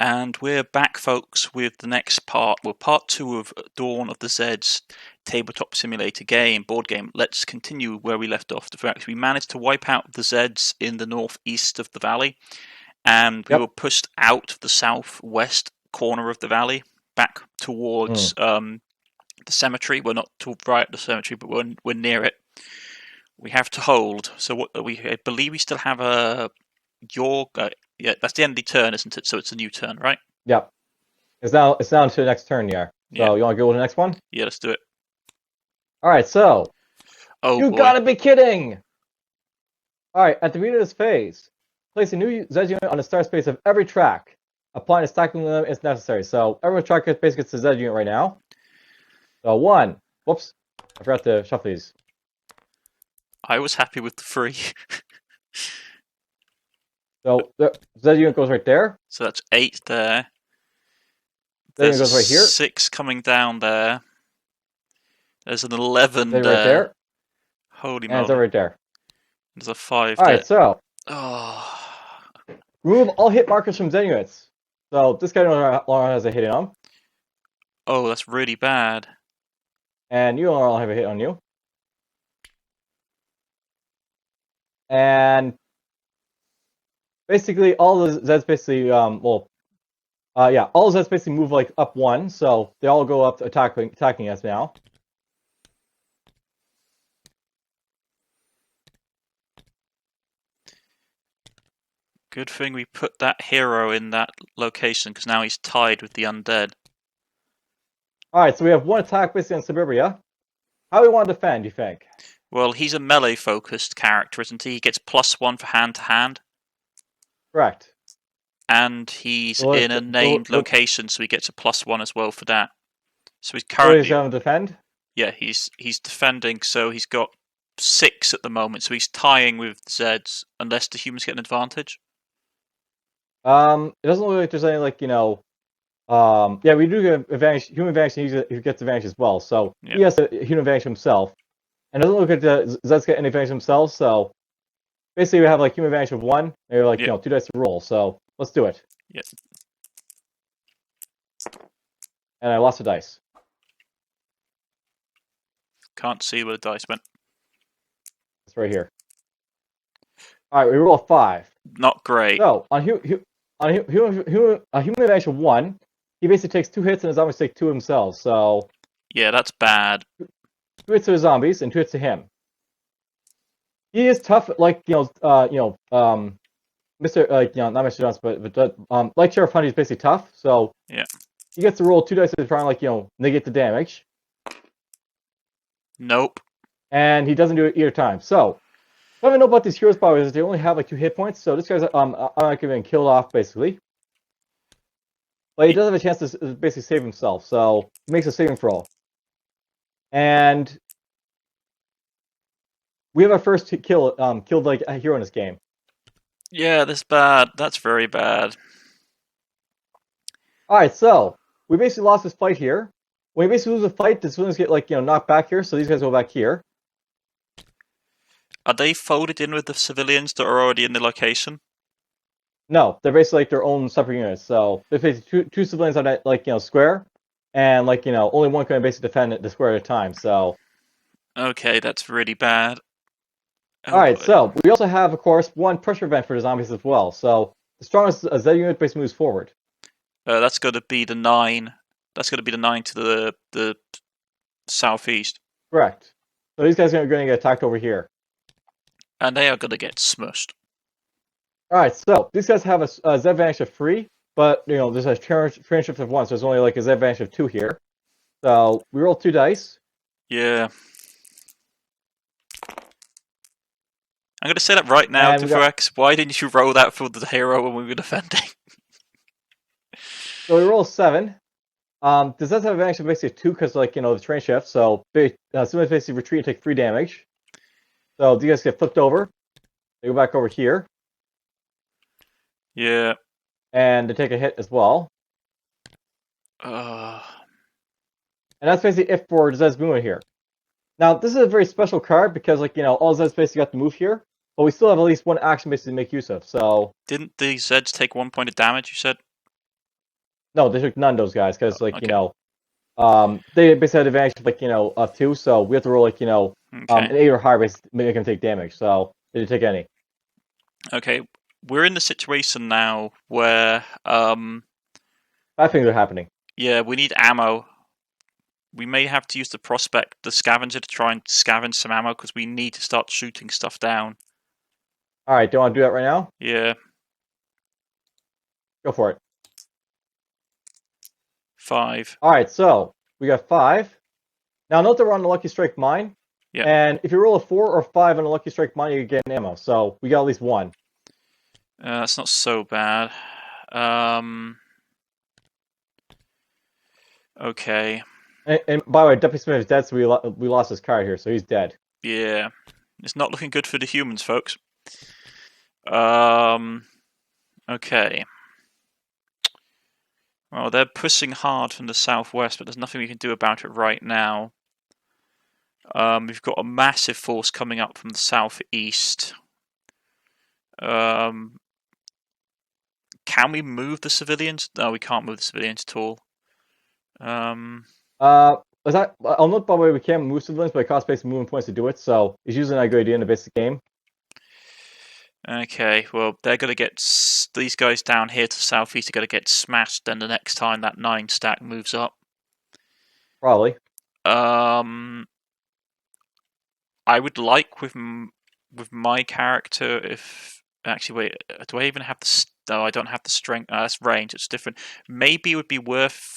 And we're back, folks, with the next part. Well, part 2 of Dawn of the Zeds tabletop simulator board game. Let's continue where we left off. The fact we managed to wipe out the Zeds in the northeast of the valley, and we were pushed out of the southwest corner of the valley, back towards the cemetery. We're not right at the cemetery, but we're near it. We have to hold. So I believe we still have yeah, that's the end of the turn, isn't it? So it's a new turn, right? Yep. It's down to the next turn, yeah. So you want to go to the next one? Yeah, let's do it. All right, so. Oh, you gotta be kidding! All right, at the beginning of this phase, place a new Zed unit on the start space of every track. Applying a stacking limit is necessary. So every track basically gets a Zed unit right now. So 1. Whoops. I forgot to shuffle these. I was happy with the 3. So the Zed unit goes right there. So that's 8 there. Zed unit goes right here. 6 coming down there. There's an 11 Zed there. Right there. Holy moly. And Zed right there. There's a 5 All there. right, so. Oh. Remove all hit markers from Zed units. So this guy no longer has a hit on him. Oh, that's really bad. And you no longer have a hit on you. And basically, all the Zeds basically, all the Zeds basically move like up 1, so they all go up to attacking us now. Good thing we put that hero in that location, because now he's tied with the undead. Alright, so we have 1 attack basically on Suburbia. How do we want to defend, do you think? Well, he's a melee-focused character, isn't he? He gets +1 for hand-to-hand. Correct. And he's in a named location, so he gets a +1 as well for that. So he's currently... So he's going to defend? Yeah, he's defending, so he's got 6 at the moment, so he's tying with Zeds, unless the humans get an advantage. It doesn't look like there's any, like, yeah, we do get advantage, human advantage, and he gets advantage as well, so he has a human advantage himself. And it doesn't look like the Zeds get any advantage themselves, so basically we have, like, human advantage of 1, and you're like, 2 dice to roll, so let's do it. Yeah. And I lost a dice. Can't see where the dice went. It's right here. Alright, we roll a 5. Not great. So, on human advantage of 1, he basically takes 2 hits and his zombies take 2 themselves, so... Yeah, that's bad. 2 hits to his zombies and 2 hits to him. He is tough, like, Mr. Not Mr. Johnson, but like Sheriff Honey is basically tough, so... Yeah. He gets to roll 2 dice to try and, like, negate the damage. Nope. And he doesn't do it either time, so... What I know about these heroes, by the way, is they only have, like, 2 hit points, so this guy's, not getting killed off, basically. But he does have a chance to basically save himself, so he makes a saving throw. And we have our first killed, like, a hero in this game. Yeah, that's bad. That's very bad. Alright, so, we basically lost this fight here. When we basically lose a fight, the civilians get, like, knocked back here, so these guys go back here. Are they folded in with the civilians that are already in the location? No, they're basically like their own separate units. So there's basically two civilians on that, like, square, and, like, only one can basically defend the square at a time. So. Okay, that's really bad. Oh, all right, so we also have, of course, 1 pressure event for the zombies as well. So the strongest Zed unit basically moves forward. That's going to be the 9. That's going to be the 9 to the southeast. Correct. So these guys are going to get attacked over here. And they are going to get smushed. Alright, so these guys have a Zed advantage of 3, but, there's a train shift of 1, so there's only, like, a Zed advantage of 2 here. So we roll 2 dice. Yeah. I'm going to say that right now, Deforex. Why didn't you roll that for the hero when we were defending? So we roll 7. The Zeds have advantage of basically 2 because, like, the train shift, so somebody's basically retreat and take 3 damage. So these guys get flipped over. They go back over here. Yeah. And they take a hit as well. And that's basically it for Zed's movement here. Now, this is a very special card because, like, all Zeds basically got to move here, but we still have at least 1 action basically to make use of, so... Didn't the Zeds take 1 point of damage, you said? No, they took none of those guys because, like, Okay. you know, they basically had advantage, like, you know, of 2, so we have to roll, like, you know, an 8 or higher base to make them take damage. So they didn't take any. Okay, we're in the situation now where Bad things are happening. yeah, we need ammo. We may have to use the scavenger to try and scavenge some ammo because we need to start shooting stuff down. All right, do you want to do that right now? Yeah. Go for it. 5. All right, so we got 5. Now note that we're on the Lucky Strike mine. Yeah. And if you roll a 4 or 5 on a Lucky Strike mine, you get an ammo. So we got at least 1. That's not so bad. Okay. And by the way, Deputy Smith is dead, so we lost his card here, so he's dead. Yeah. It's not looking good for the humans, folks. Okay. Well, they're pushing hard from the southwest, but there's nothing we can do about it right now. We've got a massive force coming up from the southeast. Can we move the civilians? No, we can't move the civilians at all. I'll note, by the way, we can't move civilians, but it costs basic movement points to do it, so it's usually not a good idea in the basic game. Okay, well, they're going to get... These guys down here to the southeast are going to get smashed then the next time that 9 stack moves up. Probably. I would like with my character, if... Actually, wait, do I even have the... No, I don't have the strength. That's range, it's different. Maybe it would be worth...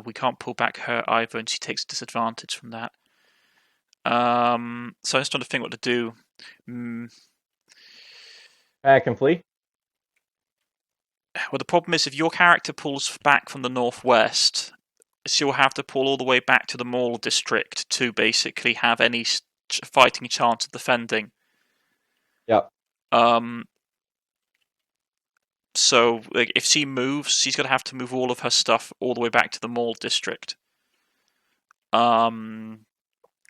we can't pull back her either, and she takes disadvantage from that. So I'm just trying to think what to do. Can flee. Well, the problem is if your character pulls back from the northwest, she'll have to pull all the way back to the mall district to basically have any fighting chance of defending. Yep. So like, if she moves, she's going to have to move all of her stuff all the way back to the mall district.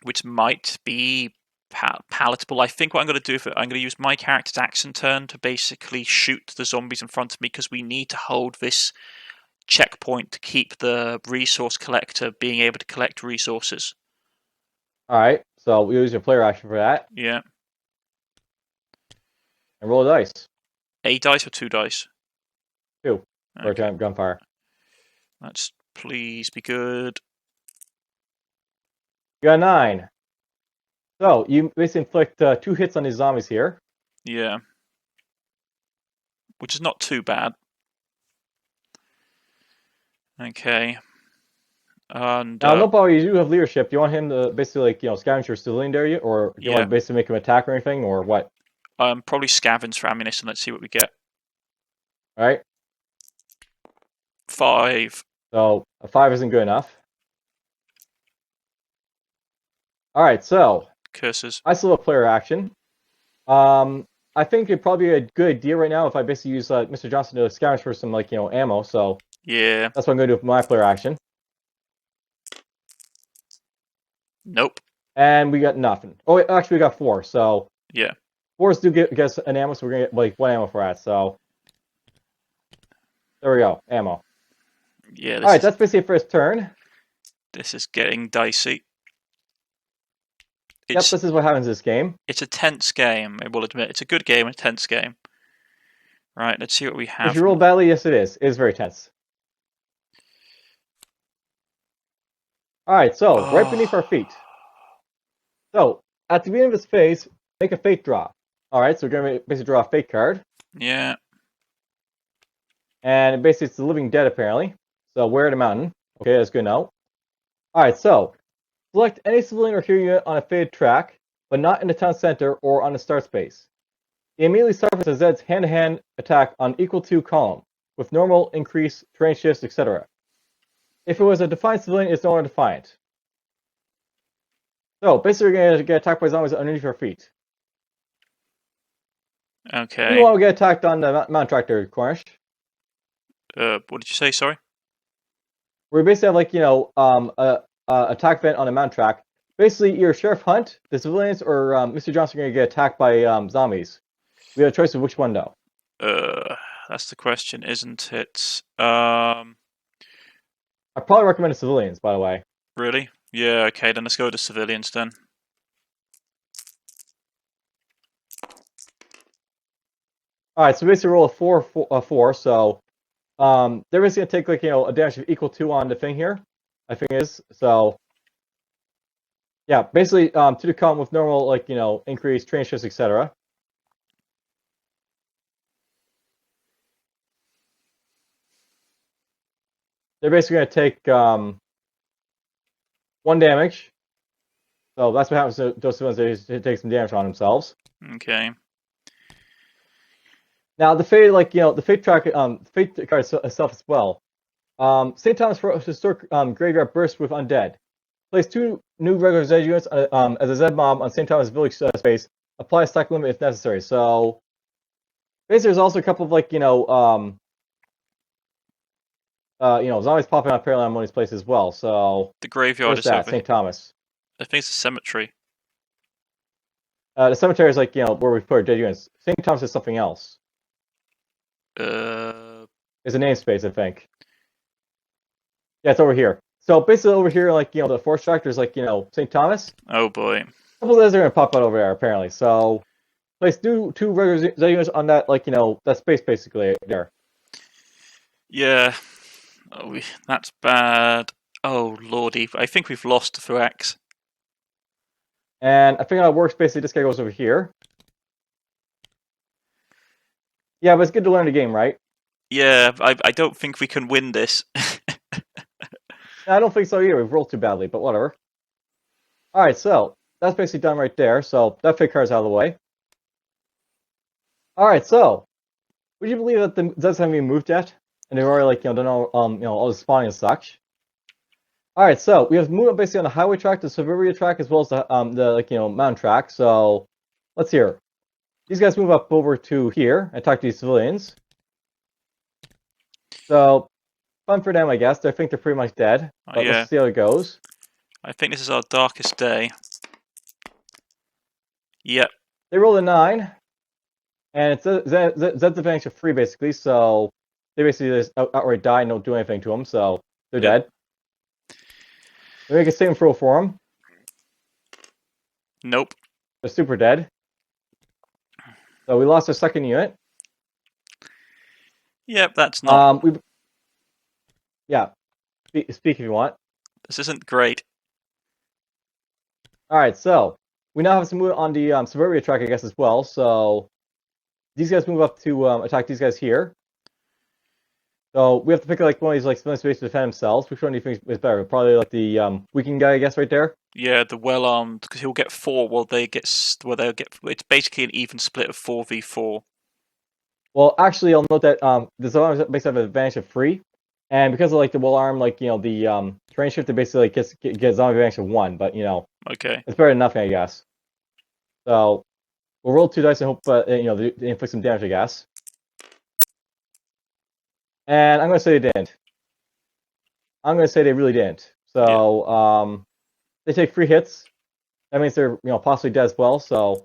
Which might be palatable. I think what I'm going to do, I'm going to use my character's action turn to basically shoot the zombies in front of me because we need to hold this checkpoint to keep the resource collector being able to collect resources. Alright, so we use your player action for that. Yeah. And roll a dice. 8 dice or 2 dice? 2. Okay. For gunfire. Let's please be good. You got 9. So, you basically inflict 2 hits on these zombies here. Yeah. Which is not too bad. Okay. And now, no problem, you do have leadership. Do you want him to basically, like, you know, scavenge your civilian area? Or do you want to basically make him attack or anything? Or what? Probably scavenge for ammunition. Let's see what we get. Alright. 5. So, a 5 isn't good enough. Alright, so... Curses. I still have player action. I think it'd probably be a good idea right now if I basically use Mr. Johnson to scavenge for some, like, you know, ammo, so... Yeah. That's what I'm going to do with my player action. Nope. And we got nothing. Oh, wait, actually, we got 4, so... Yeah. 4s do get us an ammo, so we're going to get, like, 1 ammo for that, so... There we go, ammo. Yeah. Alright, that's basically first turn. This is getting dicey. Yep, this is what happens in this game. It's a tense game, I will admit. It's a good game, a tense game. Right, let's see what we have. If you roll badly, yes it is. It is very tense. Alright, so, right beneath our feet. So, at the beginning of this phase, make a fate draw. Alright, so we're going to basically draw a fate card. Yeah. And basically it's the living dead, apparently. So, we're at a mountain. Okay, that's good to know. Alright, so, select any civilian or hero unit on a fated track, but not in the town center or on the start space. He immediately suffers a Zed's hand-to-hand attack on equal to column, with normal, increase, terrain shifts, etc. If it was a defiant civilian, it's no longer defiant. So, basically we're going to get attacked by zombies underneath our feet. Okay. Meanwhile, we get attacked on the mountain tractor, Cornish. What did you say, sorry? We basically have, like, you know, attack event on a mountain track. Basically, either Sheriff Hunt, the civilians, or Mr. Johnson are going to get attacked by zombies. We have a choice of which one, though. That's the question, isn't it? I probably recommend the civilians, by the way. Really? Yeah, okay, then let's go to civilians then. Alright, so basically roll a 4, so they're basically gonna take like a damage of equal to on the thing here. I think it is. So yeah, basically to the come with normal like increased train shifts, etc. They're basically gonna take 1 damage. So that's what happens to those ones. They take some damage on themselves. Okay. Now the fate, the fate track, fate card itself as well. St. Thomas historic graveyard bursts with undead. Place 2 new regular Zed units as a Zed bomb on St. Thomas village space. Apply a stack limit if necessary. So basically, there's also a couple of zombies popping up parallel on one of these places as well. So the graveyard is that St. Thomas. I think it's a cemetery. The cemetery is where we put our dead units. St. Thomas is something else. It's a namespace, I think. Yeah, it's over here. So basically, over here, the force track, there's St. Thomas. Oh boy. A couple of those are gonna pop out over there apparently. So place 2 regular Zed units on that that space basically there. Yeah. Oh, that's bad. Oh lordy, I think we've lost the Thrax. And I think how it works, basically, this guy goes over here. Yeah, but it's good to learn the game, right? Yeah, I don't think we can win this. I don't think so either. We've rolled too badly, but whatever. Alright, so that's basically done right there. So that fake card's out of the way. Alright, so would you believe that the Zeds haven't even moved yet? And they've already done all the spawning and such. Alright, so we have movement basically on the highway track, the suburbia track, as well as the mountain track. So let's hear. These guys move up over to here and talk to these civilians. So fun for them, I guess. I think they're pretty much dead. But let's see how it goes. I think this is our darkest day. Yep. They rolled a 9. And it's Zed's advantage of 3, basically. So they basically just outright die and don't do anything to them. So they're dead. We make a saving throw for them. Nope. They're super dead. So we lost our second unit. Yep, that's not. Yeah. Speak if you want. This isn't great. Alright, so we now have some movement on the suburbia track, I guess, as well. So these guys move up to attack these guys here. So we have to pick one of these civilian space to defend themselves. Which one do you think is better? Probably the weakened guy, I guess, right there. Yeah, the well armed, because he'll get 4 while they'll get. It's basically an even split of 4v4. Well, actually, I'll note that the zombies basically have an advantage of 3, and because of the well armed, the terrain shifter basically gets zombie advantage of 1. But okay, it's better than nothing, I guess. So we'll roll 2 dice and hope they inflict some damage, I guess. And I'm going to say they didn't. I'm going to say they really didn't. So they take 3 hits. That means they're possibly dead as well. So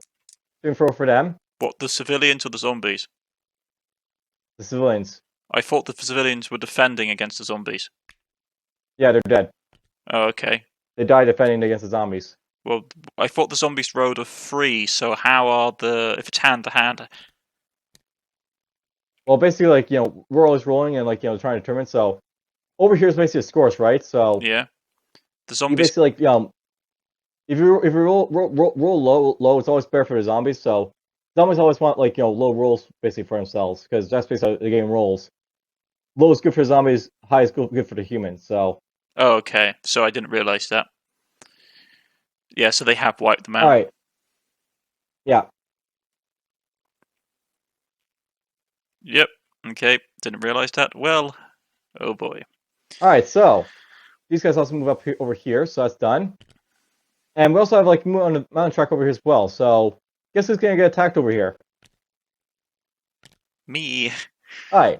saving throw for them. What, the civilians or the zombies? The civilians. I thought the civilians were defending against the zombies. Yeah, they're dead. Oh, okay. They die defending against the zombies. Well, I thought the zombies rolled a 3. So how are if it's hand to hand? Well, basically, we're always rolling and trying to determine. So over here is basically a scores, right? So yeah, the zombies. You basically if you roll low, it's always better for the zombies. So zombies always want low rolls basically for themselves because that's basically how the game rolls. Low is good for zombies, high is good for the humans. So. Oh, okay. So I didn't realize that. Yeah, so they have wiped them out. All right. Yeah. Yep. Okay. Didn't realize that. Well, oh boy. All right. So these guys also move up over here. So that's done. And we also have move on the mountain track over here as well. So guess who's gonna get attacked over here? Me. All right.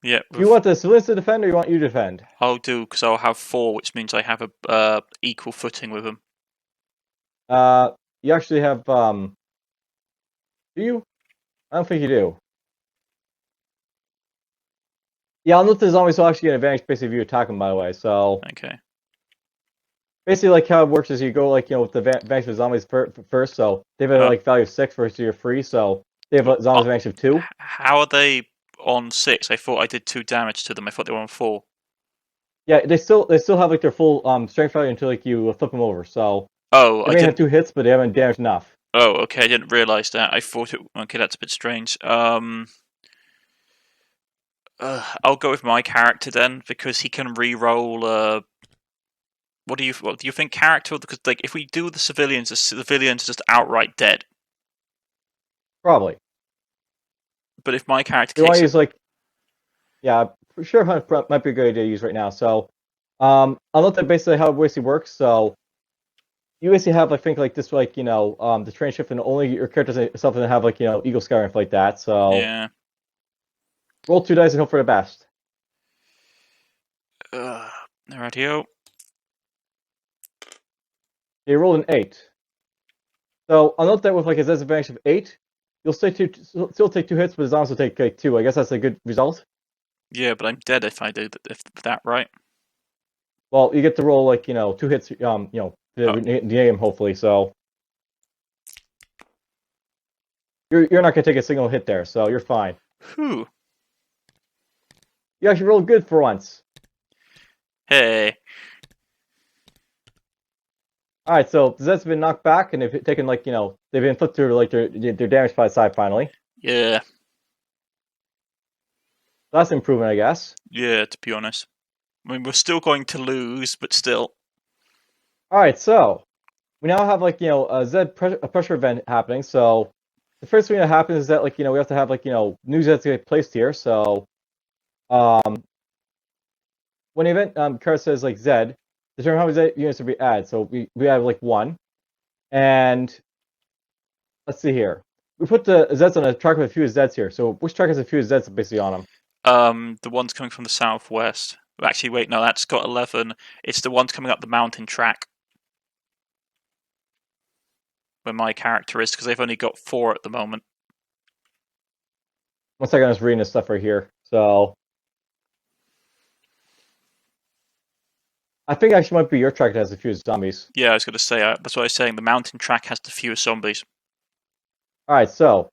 Yeah. Do you want the civilians to defend, or you want you to defend? I'll do, because I'll have 4, which means I have a equal footing with them. You actually have do you? I don't think you do. Yeah, unless the zombies will actually get an advantage basically if you attack them, by the way. So Okay. basically, like how it works is you go like with the advantage of zombies first. So they have a like value of 6 versus you're free. So they have a zombies advantage of 2. How are they on 6? I thought I did 2 damage to them. I thought they were on 4. Yeah, they still have like their full strength value until like you flip them over. So Oh, they I may have didn't. 2 hits, but they haven't damaged enough. Oh, okay. I didn't realize that. I thought it. Okay, that's a bit strange. I'll go with my character then because he can re-roll. What do you think character? Because like if we do the civilians are just outright dead. Probably. But if my character You want takes to use like, yeah, for sure, hunt might be a good idea to use right now. So, I'll note that basically how it basically works. So, you basically have, I think, like this, like the train shift, and only your characters itself doesn't have like Eagle Sky or anything like that. So, yeah. roll 2 dice and hope for the best. Rightio. You rolled an 8. So I'll note that with like a disadvantage of 8, you'll still take 2 hits, but the zombies will take like 2. I guess that's a good result. Yeah, but I'm dead if I do that right. Well, you get to roll like 2 hits, the name hopefully. So you're not gonna take a single hit there, so you're fine. Whew. You actually rolled good for once. Hey. All right, so the Zeds have been knocked back, and they've taken like they've been flipped through like their damage by the side finally. Yeah. That's an improvement, I guess. Yeah, to be honest. I mean, we're still going to lose, but still. All right, so we now have like a Zed pressure event happening. So the first thing that happens is that like we have to have like new Zeds get placed here. So when the event card says like Zed, determine how many Zed units to be added. So we have like 1, and let's see here. We put the Zeds on a track with a few Zeds here. So which track has a few Zeds basically on them? The ones coming from the southwest. Actually, wait, no, that's got 11. It's the ones coming up the mountain track. Where my character is, because they've only got 4 at the moment. 1 second, I'm just reading this stuff right here. So I think actually might be your track that has the fewest zombies. Yeah, I was going to say, that's what I was saying. The mountain track has the fewest zombies. All right, so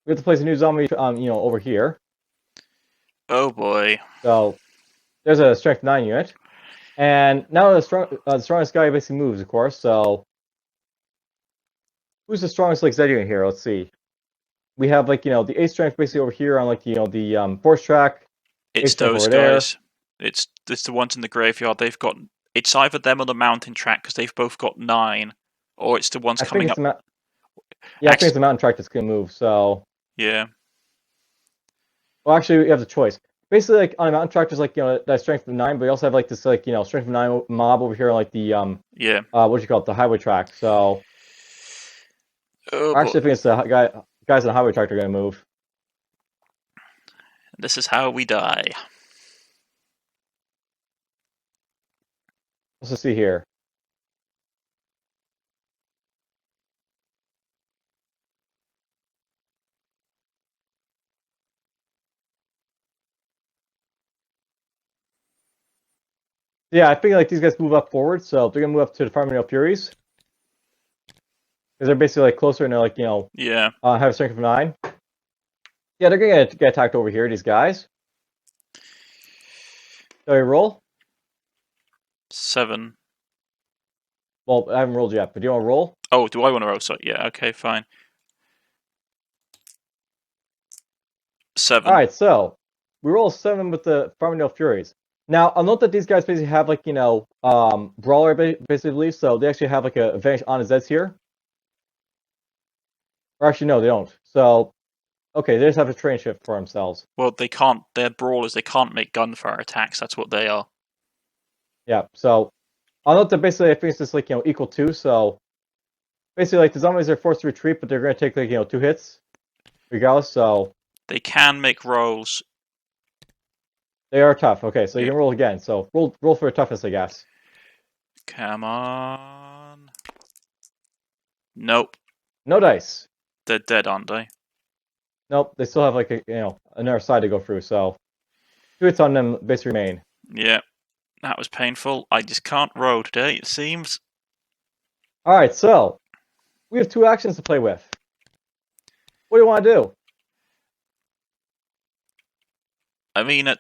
we have to place a new zombie, over here. Oh boy. So there's a strength 9 unit, and now the strongest guy basically moves, of course. So who's the strongest like Zed unit here? Let's see. We have like the 8 strength basically over here on like the force track. It's those guys. There. It's the ones in the graveyard. They've got. It's either them on the mountain track because they've both got 9, or it's the ones coming up. I think it's the mountain track that's gonna move. So yeah. Well, actually, you have the choice. Basically, like on a mountain track, there's like that strength of 9, but you also have like this like strength of 9 mob over here on like the what do you call it, the highway track. So actually, I think it's the guys on the highway track are gonna move. This is how we die. Let's just see here. Yeah, I think like these guys move up forward, so they're gonna move up to the Farmingdale Furies because they're basically like closer and they're like have a strength of 9. Yeah, they're gonna get attacked over here. These guys. So you roll 7. Well, I haven't rolled yet, but do you want to roll? Oh, do I want to roll? So yeah, okay, fine. 7. All right, so we roll 7 with the Farmingdale Furies. Now, I'll note that these guys basically have like brawler basically, so they actually have like a advantage on his Zeds here. Or actually, no, they don't. So, okay, they just have a train shift for themselves. Well, they can't. They're brawlers. They can't make gunfire attacks. That's what they are. Yeah. So, I'll note that basically I think it's just like equal 2. So, basically, like the zombies are forced to retreat, but they're going to take like 2 hits, regardless. So they can make rolls. They are tough. Okay, so you can roll again. So roll for a toughness, I guess. Come on. Nope. No dice. They're dead, aren't they? Nope. They still have like another side to go through. So 2 hits on them basically remain. Yeah, that was painful. I just can't row today, it seems. Alright, so we have 2 actions to play with. What do you want to do? I mean, at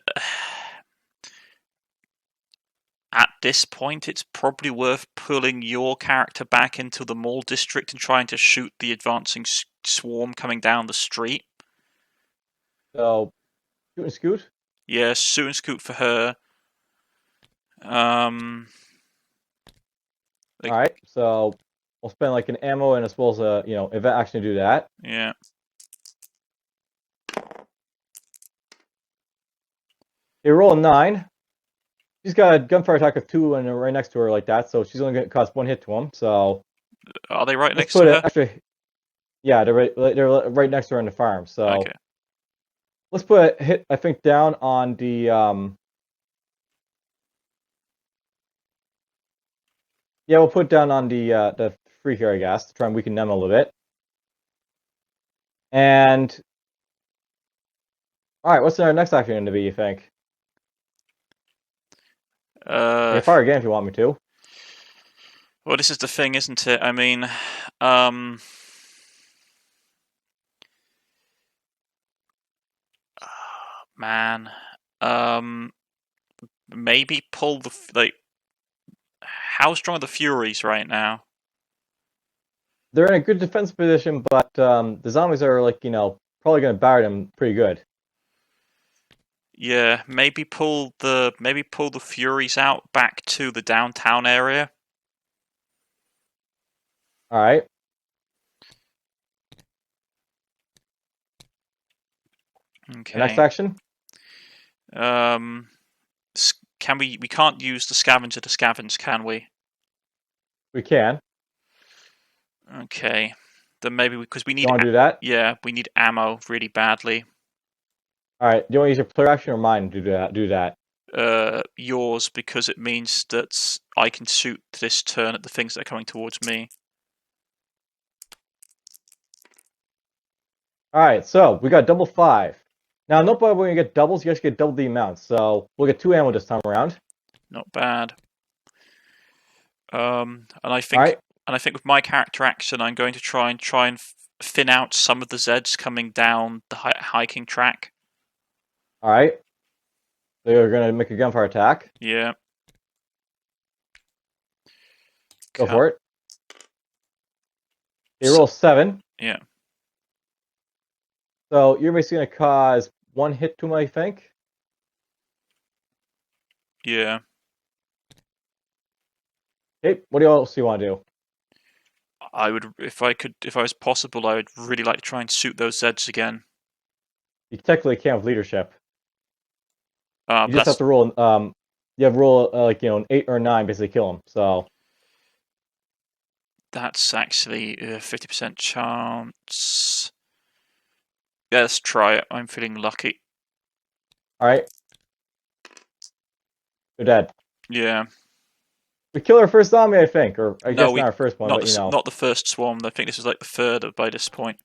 this point, it's probably worth pulling your character back into the mall district and trying to shoot the advancing swarm coming down the street. So, shoot and scoot? Yeah, shoot and scoot for her. Alright, so we'll spend like an ammo and as well as a event action to do that. Yeah. You roll a 9. She's got a gunfire attack of 2 and right next to her like that, so she's only going to cause 1 hit to him. So are they right next to her? Actually, yeah, they're right next to her in the farm. So okay. Let's put a hit, I think, down on the yeah, we'll put down on the free here, I guess, to try and weaken them a little bit. And all right, what's our next action going to be? You think? Fire again if you want me to. Well, this is the thing, isn't it? I mean, man, maybe pull the how strong are the Furies right now? They're in a good defense position, but the zombies are like probably going to batter them pretty good. Yeah, maybe pull the Furies out back to the downtown area. All right. Okay. Next action. Can we can't use the scavenger to scavenge, can we? We can. Okay. Then maybe because we need. You want to do that? Yeah, we need ammo really badly. All right. Do you want to use your player action or mine to do that? Yours, because it means that I can shoot this turn at the things that are coming towards me. All right. So we got double 5. Now, note by when you get doubles, you actually get double the amount. So we'll get 2 ammo this time around. Not bad. And I think, with my character action, I'm going to try and thin out some of the Zeds coming down the hiking track. All right. They're going to make a gunfire attack. Yeah. Go for it. They roll 7. Yeah. So you're basically going to cause 1 hit to them, I think. Yeah. Okay. What else do you want to do? I would, if I was possible, I would really like to try and shoot those Zeds again. You technically can't with leadership. You just have to roll. You have to roll like an 8 or 9, basically kill them. So that's actually 50% chance. Yeah, let's try it. I'm feeling lucky. All right. They're dead. Yeah. We kill our first zombie, I think, or I guess not our first one, but not the first swarm. I think this is like the third by this point.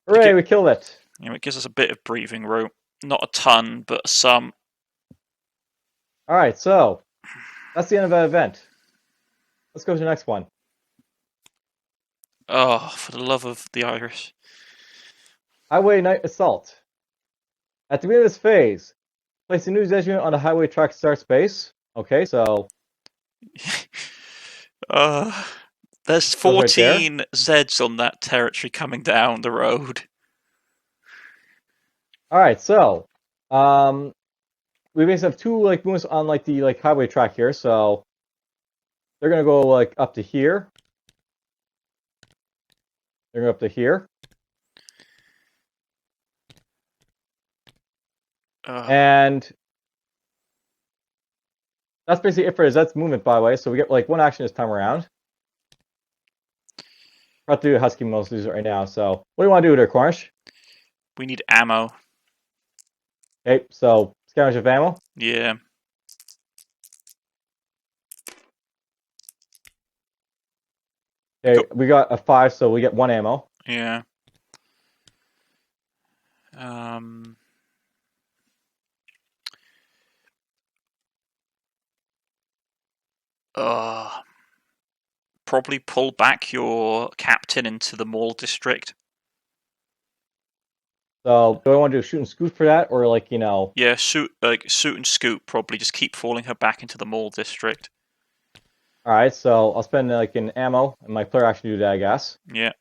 Hooray! We killed it. You know, it gives us a bit of breathing room. Not a ton, but some. All right, so that's the end of that event. Let's go to the next one. Oh, for the love of the Irish. Highway Night Assault. At the beginning of this phase, place a new Zed unit on the highway track start space. Okay, so there's 14 Zeds on that territory coming down the road. All right, so we basically have 2 like moves on like the highway track here, so they're gonna go like up to here. They're going up to here. And that's basically it for Zed's movement, by the way. So we get like 1 action this time around. We're about to do Husky most lose right now. So what do you want to do there, Cornish? We need ammo. Okay, so scavenge of ammo. Yeah. Okay, we got a 5, so we get 1 ammo. Yeah. Probably pull back your captain into the mall district. So, do I want to do shoot and scoot for that, or like, you know? Yeah, shoot and scoot. Probably just keep falling her back into the mall district. All right, so I'll spend like an ammo and my player action to do that, I guess. Yeah.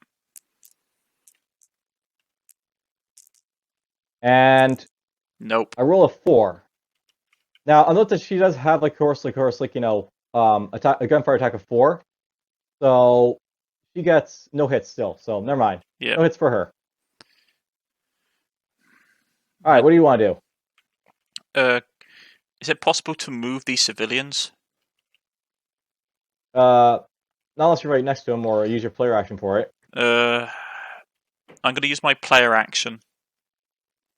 And nope. I roll a 4. Now I note that she does have like you know, a gunfire attack of 4. So she gets no hits still. So never mind. Yeah. No hits for her. All right, what do you want to do? Is it possible to move these civilians? Not unless you're right next to him or use your player action for it. I'm going to use my player action.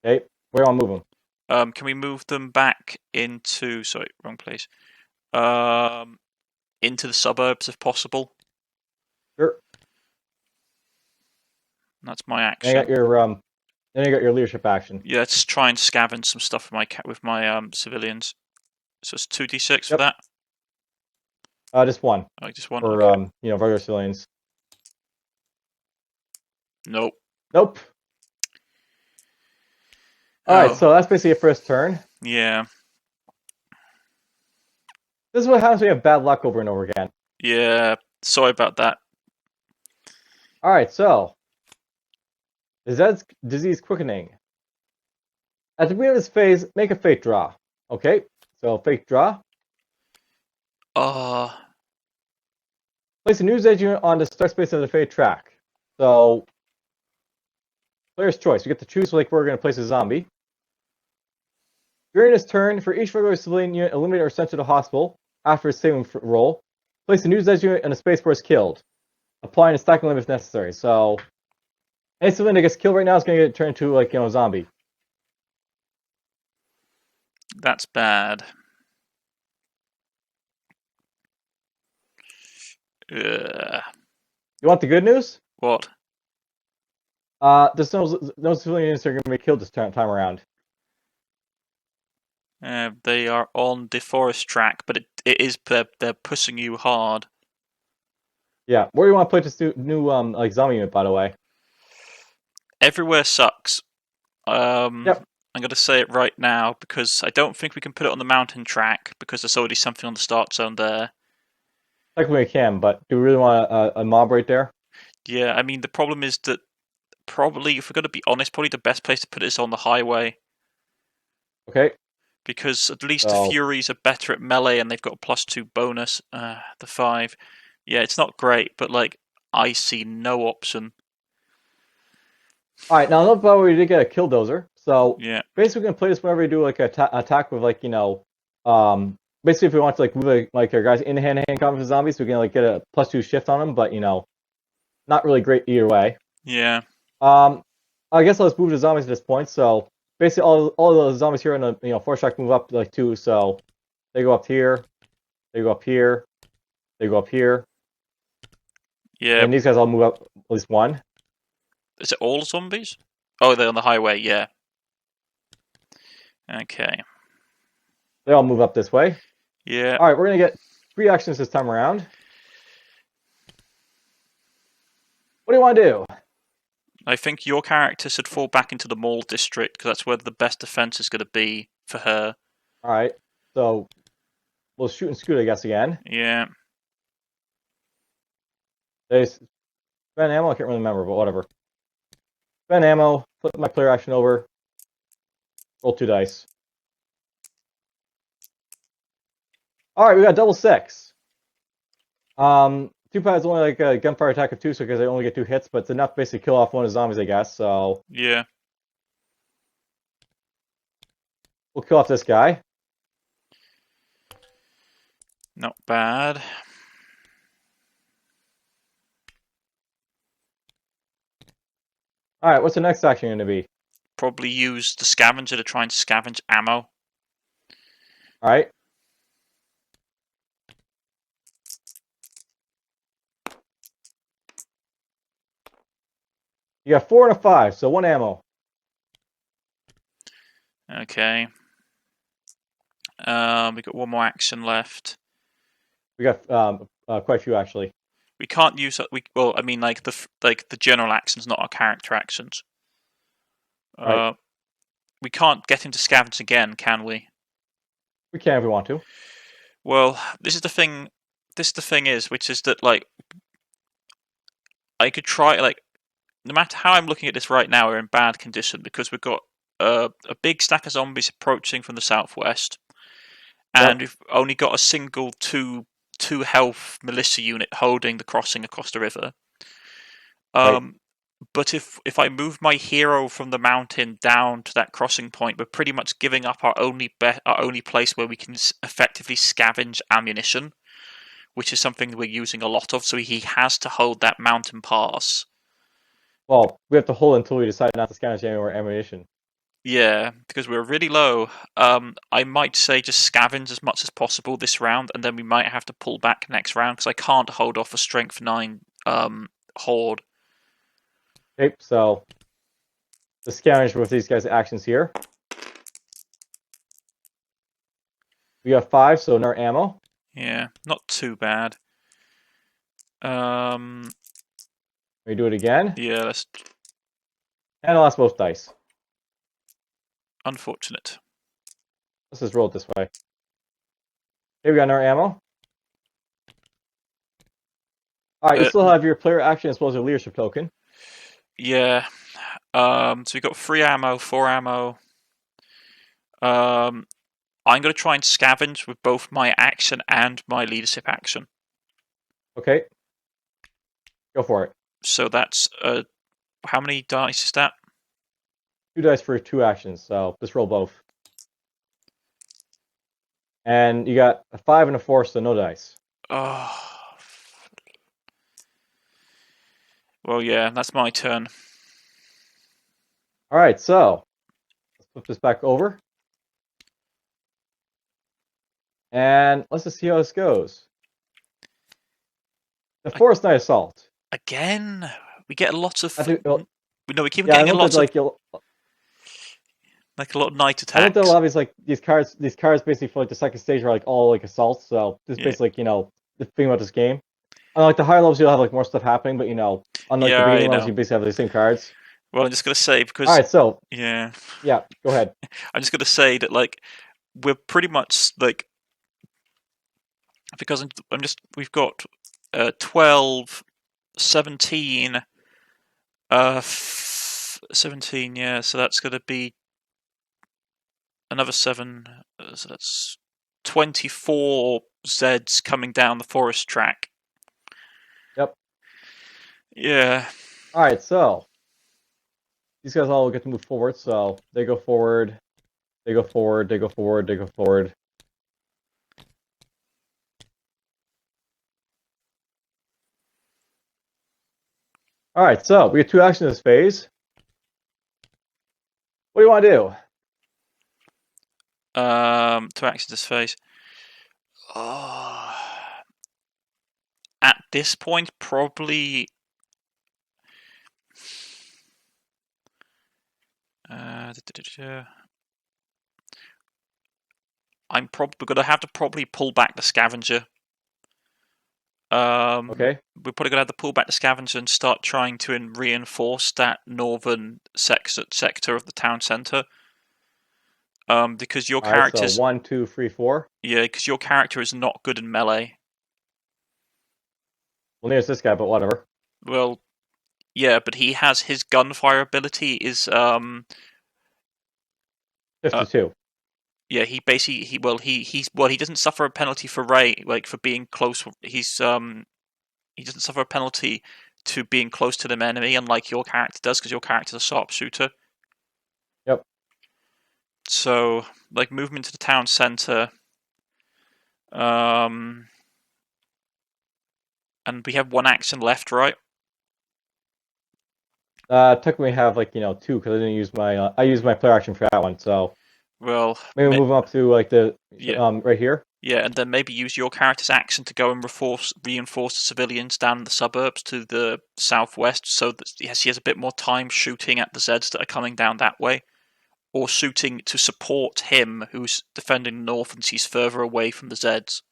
Okay, where do I move them? Can we move them back into... Sorry, wrong place. Into the suburbs if possible. Sure. That's my action. Then you got your leadership action. Yeah, let's try and scavenge some stuff with my civilians. So it's 2d6 for that. Just 1. Oh, just 1. For okay. You know, regular civilians. Nope. Nope. Alright, so that's basically it for his turn. Yeah. This is what happens when you have bad luck over and over again. Yeah, sorry about that. Alright, so the Zeds disease quickening. At the beginning of this phase, make a fate draw. Okay, so fate draw. Place a new Zed unit on the start space of the fate track. So, player's choice. You get to choose like where we're going to place a zombie. During this turn, for each regular civilian unit eliminated or sent to the hospital after a saving roll, place a new Zed unit in a space where it's killed. Applying a stacking limit if necessary. So, any civilian that gets killed right now is going to get turned into, like, you know, a zombie. That's bad. You want the good news? What? There's no civilian units are going to be killed this time around. They are on the forest track, but they're pushing you hard. Yeah, where do you want to put this new like zombie unit, by the way? Everywhere sucks. Yep. I'm going to say it right now because I don't think we can put it on the mountain track because there's already something on the start zone there. Technically we can, but do we really want a mob right there? Yeah, I mean, the problem is that probably, if we're going to be honest, probably the best place to put it is on the highway. Okay. Because at least the Furies are better at melee and they've got a +2 bonus. The 5. Yeah, it's not great, but like, I see no option. Alright, now look about where we did get a killdozer. So yeah. Basically we can play this whenever we do like an attack with, like, you know, basically if we want to like move like our guys in hand-to-hand combat with zombies, we can like get a +2 shift on them, but you know, not really great either way. Yeah. I guess let's move the zombies at this point. So basically all the zombies here on the, you know, force track move up like 2, so they go up here, they go up here, they go up here. Yeah. And these guys all move up at least 1. Is it all zombies? Oh, they're on the highway, yeah. Okay. They all move up this way. Yeah. Alright, we're going to get 3 actions this time around. What do you want to do? I think your character should fall back into the mall district because that's where the best defense is going to be for her. Alright, so we'll shoot and scoot, I guess, again. Yeah. They spend ammo, I can't really remember, but whatever. Spend ammo, flip my player action over, roll 2 dice. Alright, we got double 6. 2 pads only like a gunfire attack of 2, so because they only get 2 hits, but it's enough to basically kill off one of the zombies, I guess, so... Yeah. We'll kill off this guy. Not bad. Alright, what's the next action going to be? Probably use the scavenger to try and scavenge ammo. Alright. You got 4 and a 5, so 1 ammo. Okay. We got 1 more action left. We got quite a few actually. We can't use well, I mean, like the general actions, not our character actions. Right. We can't get into scavenge again, can we? We can if we want to. Well, this is the thing. Which is that like I could try like no matter how I'm looking at this right now, we're in bad condition because we've got a big stack of zombies approaching from the southwest, and we've only got a single two health militia unit holding the crossing across the river. Right. But if I move my hero from the mountain down to that crossing point, we're pretty much giving up our only place where we can effectively scavenge ammunition, which is something we're using a lot of. So he has to hold that mountain pass. Well, we have to hold until we decide not to scavenge any more ammunition. Yeah, because we're really low. I might say just scavenge as much as possible this round, and then we might have to pull back next round because I can't hold off a strength 9 horde. Okay, so the scavenge with these guys' actions here. We got 5, so no ammo. Yeah, not too bad. We do it again. Yeah, that's And I lost both dice. unfortunate. Let's just roll it this way. Okay, we got our ammo. Alright, you still have your player action as well as your leadership token. Yeah. So we got 3 ammo, 4 ammo. I'm going to try and scavenge with both my action and my leadership action. Okay. Go for it. So that's how many dice is that? 2 dice for 2 actions, so just roll both. And you got a 5 and a 4, so no dice. Oh. Well, yeah, that's my turn. Alright, so let's flip this back over. And let's just see how this goes. The Forest Night Assault. Again? We get a lot of... No, we keep getting a lot of... like a lot of night attacks. I looked at a lot of these cards basically for like the second stage are like all like assaults, so this is basically like, the thing about this game. Unlike the higher levels, you'll have like more stuff happening, but unlike the beginning levels, you basically have the same cards. Well, I'm just gonna say because all right, so yeah, go ahead. I'm just gonna say that like we're pretty much like because we've got 12, 17, 17, yeah. So that's gonna be another 7. So that's 24 Zeds coming down the forest track. Yep. Yeah. All right, so these guys all get to move forward. So they go forward, they go forward, they go forward, they go forward. All right, so we have 2 actions in this phase. What do you want to do? 2 actions this phase. Oh. At this point, probably. I'm probably going to have to probably pull back the scavenger. Okay. We're probably going to have to pull back the scavenger and start trying to reinforce that northern sector of the town centre. Because your character. So 1, 2, 3, 4. Yeah, because your character is not good in melee. Well, nearest this guy, but whatever. Well, yeah, but he has his gunfire ability is 52. Yeah, he basically he doesn't suffer a penalty for for being close. He doesn't suffer a penalty to being close to the enemy, unlike your character does, because your character's a sharpshooter. Yep. So, like, movement to the town centre. And we have 1 action left, right? Technically, we have 2 because I didn't use my I used my player action for that one. So well, maybe move up to like the right here. Yeah, and then maybe use your character's action to go and reinforce the civilians down in the suburbs to the southwest, so that he has a bit more time shooting at the Zeds that are coming down that way, or shooting to support him who's defending the north and he's further away from the Zeds.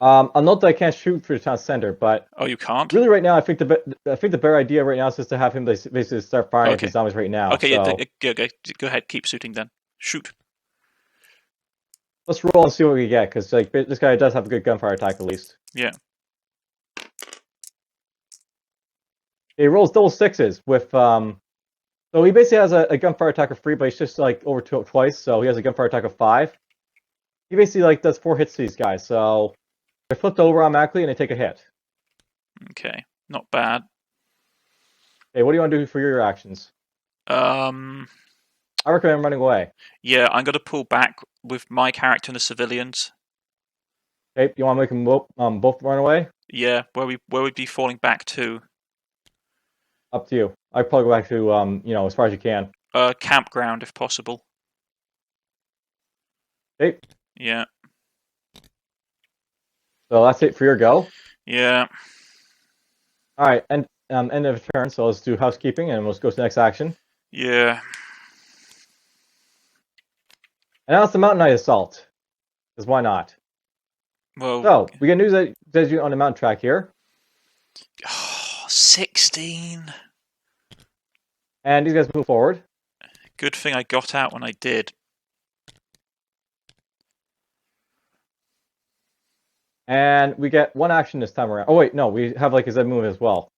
I'll note that I can't shoot through the town center, but oh, you can't. Really, right now, I think the better idea right now is just to have him basically start firing at these zombies right now. Okay, so go ahead, keep shooting then. Shoot. let's roll and see what we get, because like this guy does have a good gunfire attack at least. Yeah. He rolls double sixes with So he basically has a gunfire attack of 3, but he's just like over twice, so he has a gunfire attack of 5. He basically like does 4 hits to these guys, so they're flipped over automatically and they take a hit. Okay, not bad. Hey, what do you want to do for your actions? I recommend running away. Yeah, I'm going to pull back with my character and the civilians. Okay, you want to make them both run away? Yeah, where we'd be falling back to? Up to you. I'd probably go back to as far as you can. Campground if possible. Okay. Yeah. So that's it for your go. Yeah. All right, end of turn. So let's do housekeeping, and we'll go to the next action. Yeah. And now it's the Mountain Knight Assault. Because why not? Well. So we get news that says you on the mountain track here. 16. And these guys move forward. Good thing I got out when I did. And we get one action this time around. Oh wait, no, we have like a Zed move as well.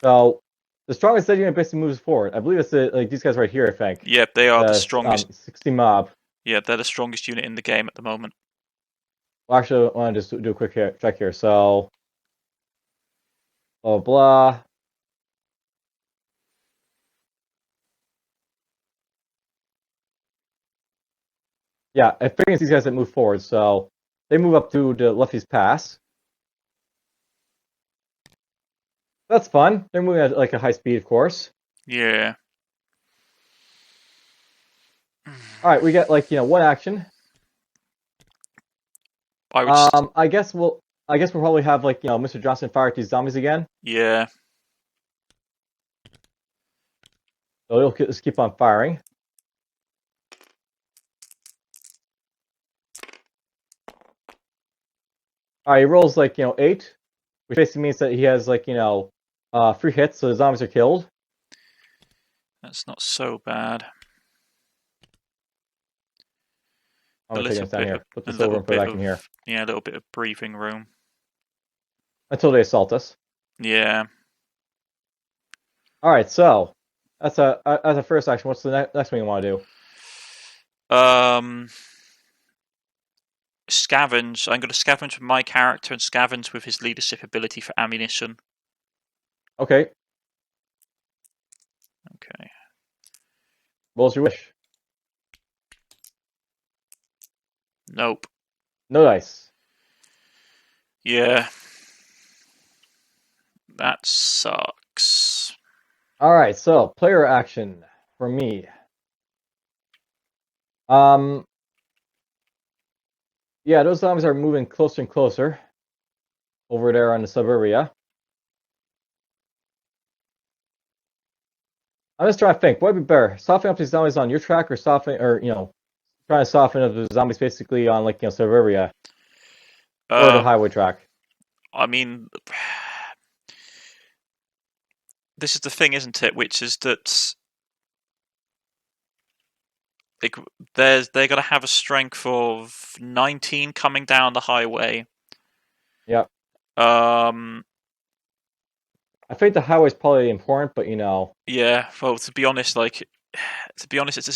So the strongest Zed unit basically moves forward. I believe it's these guys right here, I think. Yep, they are the strongest. 60 mob. Yeah, they're the strongest unit in the game at the moment. Well, actually, I want to just do a quick check here. So, blah, blah. Yeah, I think it's these guys that move forward. So they move up to the Lefty's Pass. That's fun. They're moving at like a high speed, of course. Yeah. All right, we get like one action. I guess we'll probably have like Mr. Johnson fire at these zombies again. Yeah. So he'll just keep on firing. All right, he rolls like 8, which basically means that he has like 3 hits, so the zombies are killed. That's not so bad. I'm gonna take this down here. Put this over and put it back in here. Yeah, a little bit of breathing room. Until they assault us. Yeah. All right, so that's a first action. What's the next one you want to do? Scavenge. I'm going to scavenge with my character and scavenge with his leadership ability for ammunition. Okay. Okay. Roll as you wish. Nope. No dice. Yeah. That sucks. All right, so player action for me. Yeah, those zombies are moving closer and closer over there on the suburbia. I'm just trying to think. What would be better, softening up these zombies on your track, or trying to soften up the zombies basically on like suburbia or the highway track? I mean, this is the thing, isn't it? Which is that they're going to have a strength of 19 coming down the highway. Yep. I think the highway's probably important, but Yeah. Well, to be honest, it's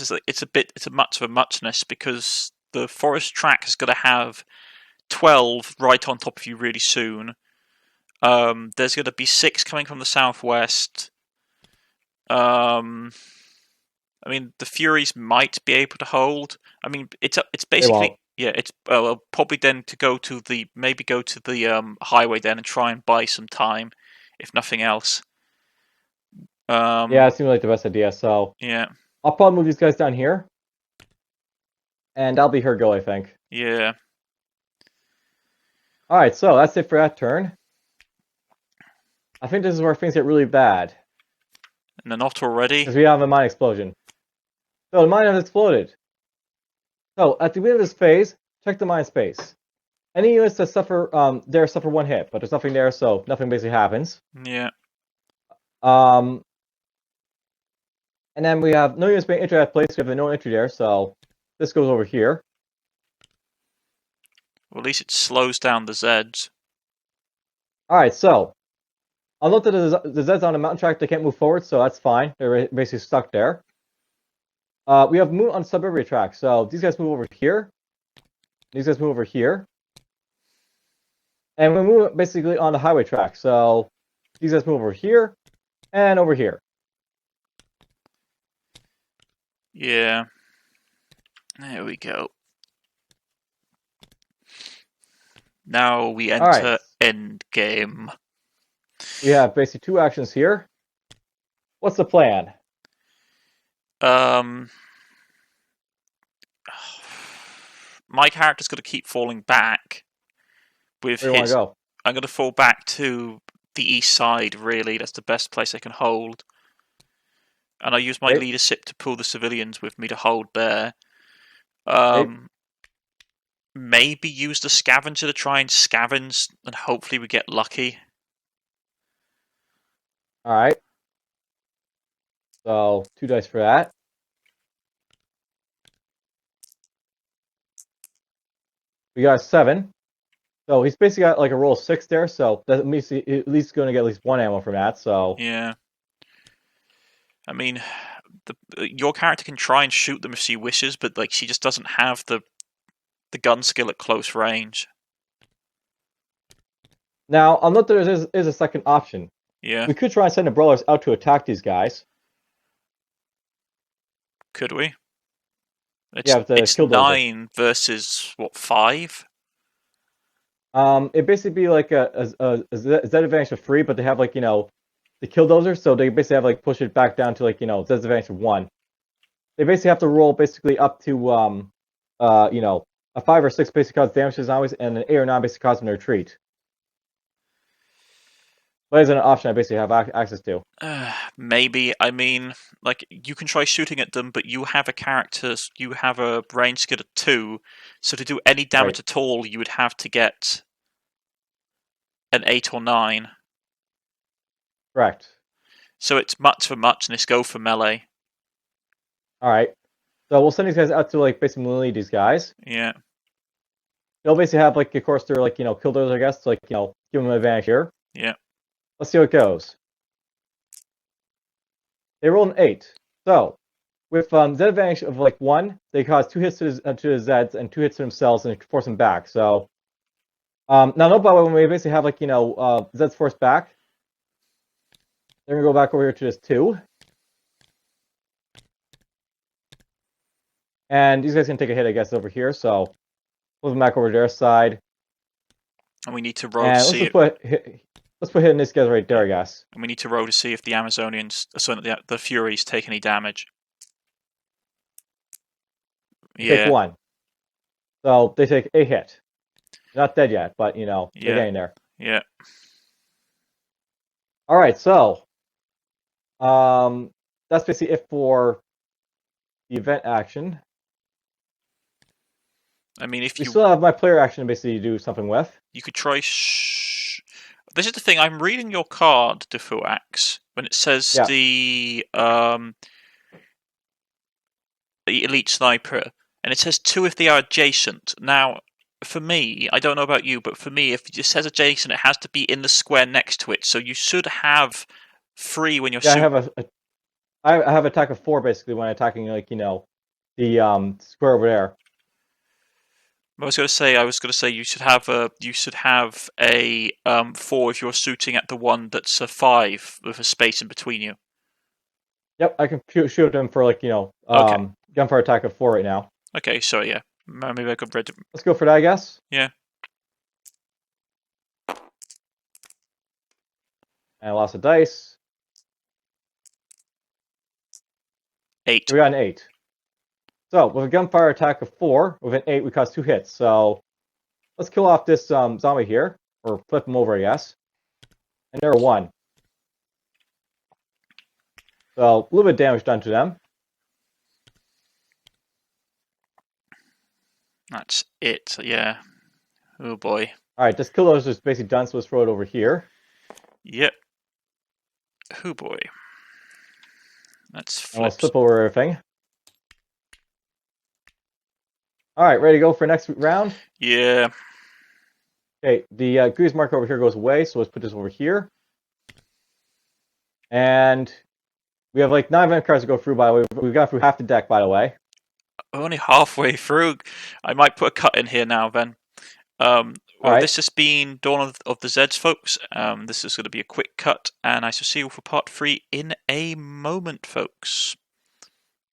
a much of a muchness, because the forest track is going to have 12 right on top of you really soon. There's going to be 6 coming from the southwest. I mean, the Furies might be able to hold. I mean, it's basically it's probably then to go to the highway then and try and buy some time, if nothing else. Yeah, it seems like the best idea. So yeah, I'll probably move these guys down here, and that'll be her go, I think. Yeah. All right, so that's it for that turn. I think this is where things get really bad. And they're not already? Because we have a mine explosion. So the mine has exploded. So at the beginning of this phase, check the mine space. Any units that suffer there suffer 1 hit, but there's nothing there, so nothing basically happens. Yeah. And then we have no units being entered at place. We have a no entry there, so this goes over here. Well, at least it slows down the Zeds. Alright, so I'll note that the Zeds on the mountain track, they can't move forward, so that's fine. They're basically stuck there. We have Moon on suburban track, so these guys move over here. These guys move over here. And we move basically on the highway track, so these guys move over here and over here. Yeah. There we go. Now we enter end game. We have basically 2 actions here. What's the plan? My character's going to keep falling back with Where do you want to go? I'm going to fall back to the east side, really. That's the best place I can hold. And I use my leadership to pull the civilians with me to hold there. Maybe use the scavenger to try and scavenge, and hopefully we get lucky. Alright. So, 2 dice for that. We got a 7. So he's basically got like a roll of 6 there, so that means he's at least going to get at least 1 ammo from that, so... Yeah. I mean, your character can try and shoot them if she wishes, but like she just doesn't have the gun skill at close range. Now, I'll note there is a second option. Yeah. We could try and send the brawlers out to attack these guys. Could we? It's 9 versus, what, 5? It'd basically be like a Zed advantage of 3, but they have like, you know, the killdozer, so they basically have like push it back down to like, you know, Zed's advantage of 1. They basically have to roll basically up to you know, a 5 or 6 basic cause damage to zombies, and an 8 or 9 basic cause them to retreat. But it's an option I basically have access to. Maybe. I mean, like, you can try shooting at them, but you have a character, you have a range skill at 2, so to do any damage at all, you would have to get an 8 or 9. Correct. So it's much for much, and it's go for melee. Alright. So we'll send these guys out to, like, basically melee these guys. Yeah. They'll basically have, like, of course, they're, like, you know, killdozer, I guess, to, like, you know, give them an advantage here. Yeah. Let's see how it goes. They rolled an 8. So, with Zed advantage of, like, 1, they cause 2 hits to the Zeds and 2 hits to themselves and force them back. So, now, note by the way, when we basically have, like, you know, Zeds forced back, they're going to go back over here to this 2. And these guys can take a hit, I guess, over here. So, move them back over to their side. And we need to roll to see let's put hit in this guy right there, I guess. And we need to roll to see if the Amazonians, the Furies, take any damage. Yeah. Take 1. So they take a hit. Not dead yet, but you know, they're getting there. Yeah. Alright, so that's basically it for the event action. I mean, if you still have my player action to basically do something with. You could try. This is the thing. I'm reading your card, Defuax, when it says the elite sniper, and it says 2 if they are adjacent. Now, for me, I don't know about you, but for me, if it says adjacent, it has to be in the square next to it. So you should have 3 when you're. I have attack of 4 basically when attacking, like, you know, the square over there. I was going to say you should have a 4 if you're shooting at the one that's a 5 with a space in between you. Yep, I can shoot him for, like, you know, gunfire attack of 4 right now. Okay, so yeah, maybe I could read. Let's go for that, I guess. Yeah. And I lost a dice. 8. We got an 8. So, with a gunfire attack of 4, with an 8, we cause 2 hits. So, let's kill off this zombie here. Or flip him over, I guess. And they're a 1. So, a little bit of damage done to them. That's it, yeah. Oh boy. Alright, this kill is just basically done, so let's throw it over here. Yep. Oh boy. Let's flip. And we'll flip over everything. Alright, ready to go for next round? Yeah. Okay, the grease marker over here goes away, so let's put this over here. And we have like 9 event cards to go through, by the way. We've got through half the deck, by the way. Only halfway through. I might put a cut in here now, then. Well, right. This has been Dawn of the Zeds, folks. This is going to be a quick cut, and I shall see you for part 3 in a moment, folks.